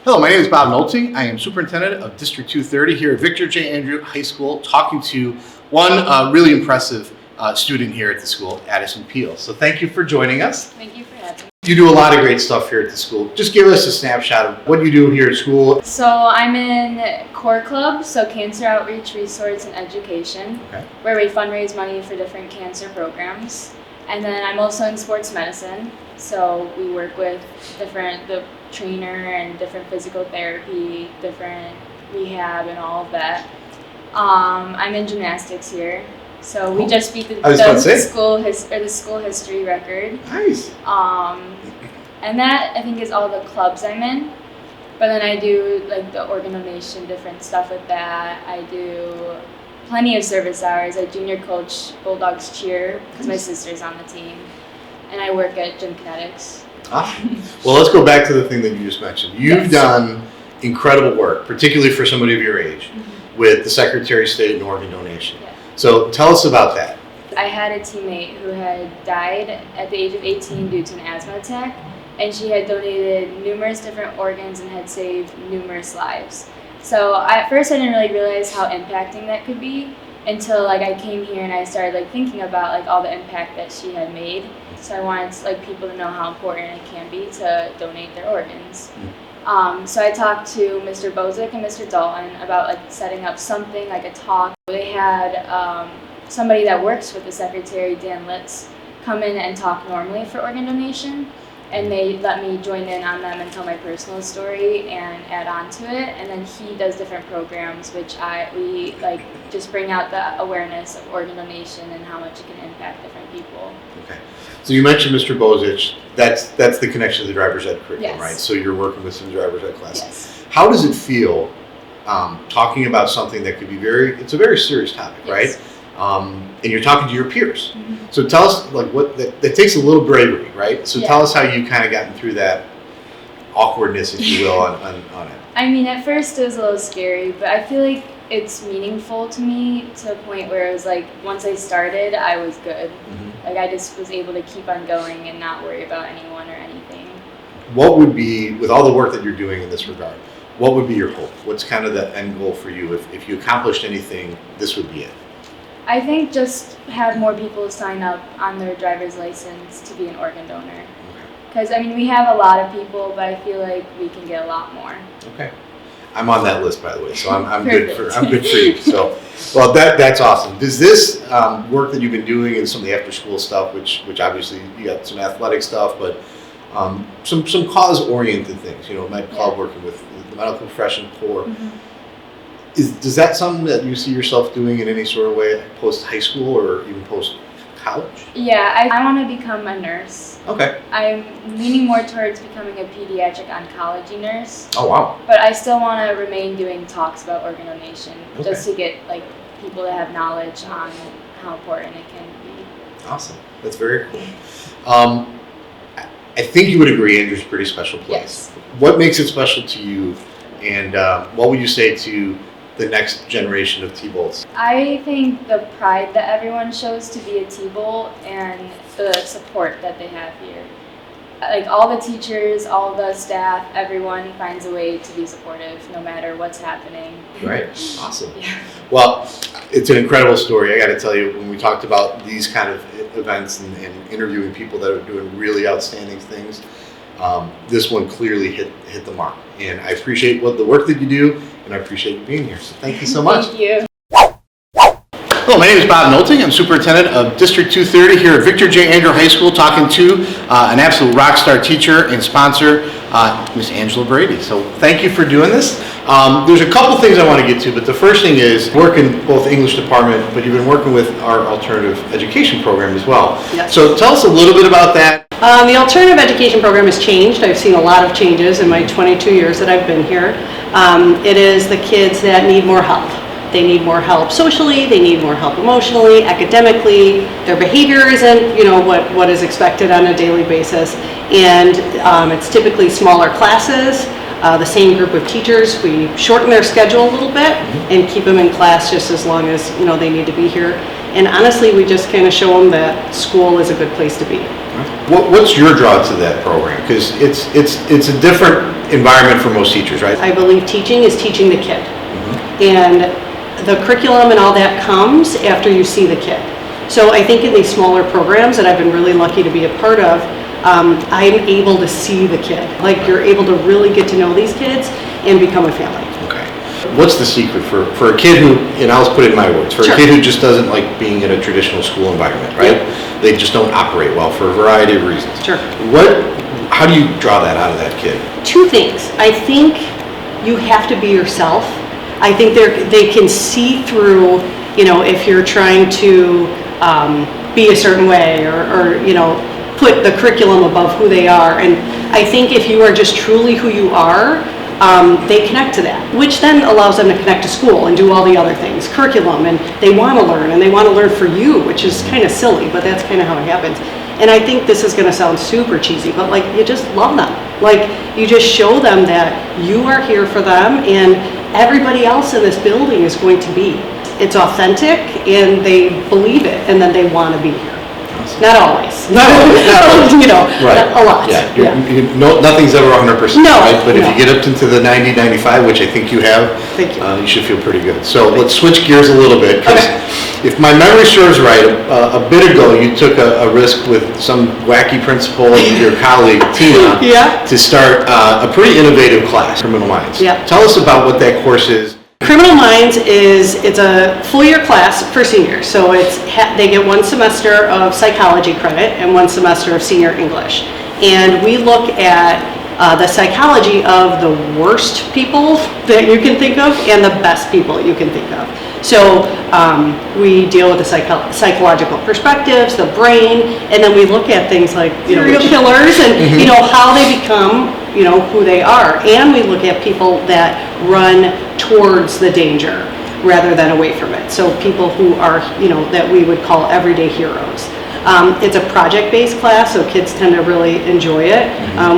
Hello, my name is Bob Nolte. I am Superintendent of District 230 here at Victor J. Andrew High School, talking to one really impressive student here at the school, Addison Piel. So thank you for joining us. Thank you for having me. You do a lot of great stuff here at the school. Just give us a snapshot of what you do here at school. So I'm in Core Club, so Cancer Outreach, Resource, and Education, where we fundraise money for different cancer programs. And then I'm also in sports medicine, so we work with the trainer and different physical therapy, different rehab, and all of that. I'm in gymnastics here, so we just beat the school history record. Nice. And that I think is all the clubs I'm in. But then I do like the organ donation, different stuff with that. I do plenty of service hours. I junior coach Bulldogs cheer because my sister's on the team, and I work at Gym Kinetics. Awesome. Well, let's go back to the thing that you just mentioned. You've done incredible work, particularly for somebody of your age, with the Secretary of State and organ donation. Yeah. So tell us about that. I had a teammate who had died at the age of 18 due to an asthma attack, and she had donated numerous different organs and had saved numerous lives. So at first I didn't really realize how impacting that could be until I came here and I started thinking about all the impact that she had made. So I wanted people to know how important it can be to donate their organs. So I talked to Mr. Bozick and Mr. Dalton about setting up something like a talk. They had somebody that works with the secretary, Dan Litz, come in and talk normally for organ donation. And they let me join in on them and tell my personal story and add on to it. And then he does different programs, which we just bring out the awareness of organ donation and how much it can impact different people. Okay. So you mentioned Mr. Bozich. That's the connection to the driver's ed curriculum, yes. Right? So you're working with some driver's ed classes. Yes. How does it feel talking about something that could be it's a very serious topic, yes. right? And you're talking to your peers. So tell us, that takes a little bravery, right? So tell us how you kind of gotten through that awkwardness, if you will, on it. I mean, at first it was a little scary, but I feel like it's meaningful to me to a point where it was once I started, I was good. I just was able to keep on going and not worry about anyone or anything. What would be, with all the work that you're doing in this regard, what would be your hope? What's kind of the end goal for you? If you accomplished anything, this would be it. I think just have more people sign up on their driver's license to be an organ donor. Because, we have a lot of people, but I feel like we can get a lot more. Okay. I'm on that list, by the way, so I'm good for you. So, well, that's awesome. Does this work that you've been doing and some of the after-school stuff, which obviously you got some athletic stuff, but some cause-oriented things, Med Club working with the medical profession, poor. Is that something that you see yourself doing in any sort of way post-high school or even post-college? Yeah, I want to become a nurse. Okay. I'm leaning more towards becoming a pediatric oncology nurse. Oh, wow. But I still want to remain doing talks about organ donation, just to get people that have knowledge on how important it can be. Awesome. That's very cool. I think you would agree Andrew's a pretty special place. Yes. What makes it special to you, and what would you say to the next generation of T-Bolts? I think the pride that everyone shows to be a T-Bolt and the support that they have here. All the teachers, all the staff, everyone finds a way to be supportive no matter what's happening. Right. Awesome. Yeah. Well, it's an incredible story. I got to tell you, when we talked about these kind of events and interviewing people that are doing really outstanding things, this one clearly hit the mark. And I appreciate the work that you do, and I appreciate you being here. So thank you so much. Thank you. Hello, my name is Bob Nolte. I'm Superintendent of District 230 here at Victor J. Andrew High School, talking to an absolute rock star teacher and sponsor, Miss Angela Brady. So thank you for doing this. There's a couple things I want to get to, but the first thing is work in both English department, but you've been working with our alternative education program as well. Yes. So tell us a little bit about that. The alternative education program has changed. I've seen a lot of changes in my 22 years that I've been here. It is the kids that need more help. They need more help socially, they need more help emotionally, academically. Their behavior isn't, what is expected on a daily basis. And it's typically smaller classes, the same group of teachers. We shorten their schedule a little bit and keep them in class just as long as, they need to be here. And honestly, we just kind of show them that school is a good place to be. What's your draw to that program? Because it's a different environment for most teachers, right? I believe teaching is teaching the kid. And the curriculum and all that comes after you see the kid. So I think in these smaller programs that I've been really lucky to be a part of, I'm able to see the kid. Like, you're able to really get to know these kids and become a family. Okay. What's the secret for a kid who, and I'll put it in my words, for Sure. a kid who just doesn't like being in a traditional school environment, right? Yep. They just don't operate well for a variety of reasons. Sure. How do you draw that out of that kid? Two things. I think you have to be yourself. I think they can see through, if you're trying to be a certain way or put the curriculum above who they are. And I think if you are just truly who you are, they connect to that, which then allows them to connect to school and do all the other things, curriculum, and they want to learn, and they want to learn for you, which is kind of silly, but that's kind of how it happens. And I think this is going to sound super cheesy, but like, you just love them. Like, you just show them that you are here for them, and everybody else in this building is going to be. It's authentic, and they believe it, and then they want to be here. Not always. No. Right. A lot. Yeah. Nothing's ever 100%, No, right? But if no. you get up into the 90, 95, which I think you have, Thank you. you should feel pretty good. So let's switch gears a little bit, because if my memory serves right, a bit ago you took a risk with some wacky principal and your colleague, Tina, Yeah. to start a pretty innovative class, Criminal Minds. Yeah. Tell us about what that course is. Criminal Minds it's a full year class for seniors. So they get 1 semester of psychology credit and 1 semester of senior English. And we look at the psychology of the worst people that you can think of and the best people you can think of. So we deal with the psychological perspectives, the brain, and then we look at things like serial killers and how they become who they are. And we look at people that run towards the danger rather than away from it. So people who are that we would call everyday heroes. It's a project-based class, so kids tend to really enjoy it.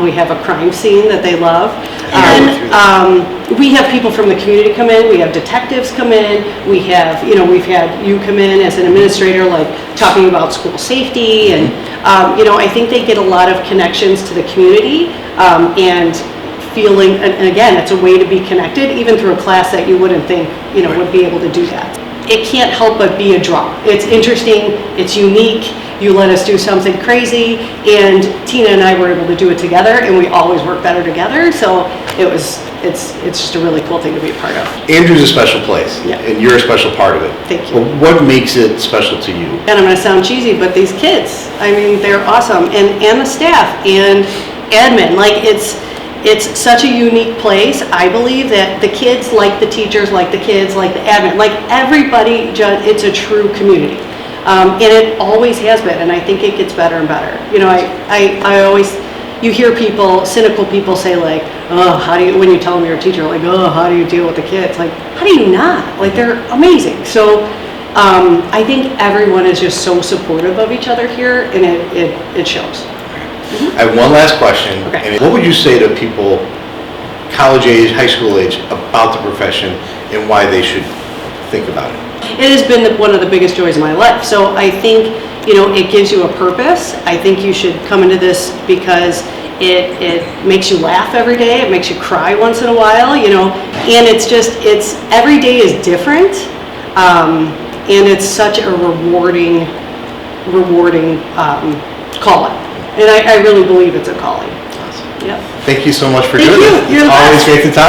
We have a crime scene that they love. And we have people from the community come in, we have detectives come in, we have, we've had you come in as an administrator, like talking about school safety, and, I think they get a lot of connections to the community, and feeling, and again, it's a way to be connected, even through a class that you wouldn't think, would be able to do that. It can't help but be a draw. It's interesting, it's unique, you let us do something crazy, and Tina and I were able to do it together, and we always work better together, so it's just a really cool thing to be a part of. Andrew's a special place, Yeah. and you're a special part of it. Thank you. Well, what makes it special to you? And I'm gonna sound cheesy, but these kids, I mean, they're awesome, and the staff, and admin, like it's such a unique place. I believe that the kids like the teachers, like the kids, like the admin, like everybody, it's a true community. And it always has been, and I think it gets better and better. I always, you hear people, cynical people say like, oh, when you tell them you're a teacher, like, oh, how do you deal with the kids? Like, how do you not? Like, they're amazing. So I think everyone is just so supportive of each other here, and it shows. I have one last question. Okay. And what would you say to people, college age, high school age, about the profession and why they should think about it? It has been one of the biggest joys of my life. So I think, it gives you a purpose. I think you should come into this because it makes you laugh every day. It makes you cry once in a while, and it's every day is different. And it's such a rewarding calling. And I really believe it's a calling. Awesome. Yep. Thank you so much for Thank doing you. this. You're It's the always best. great to talk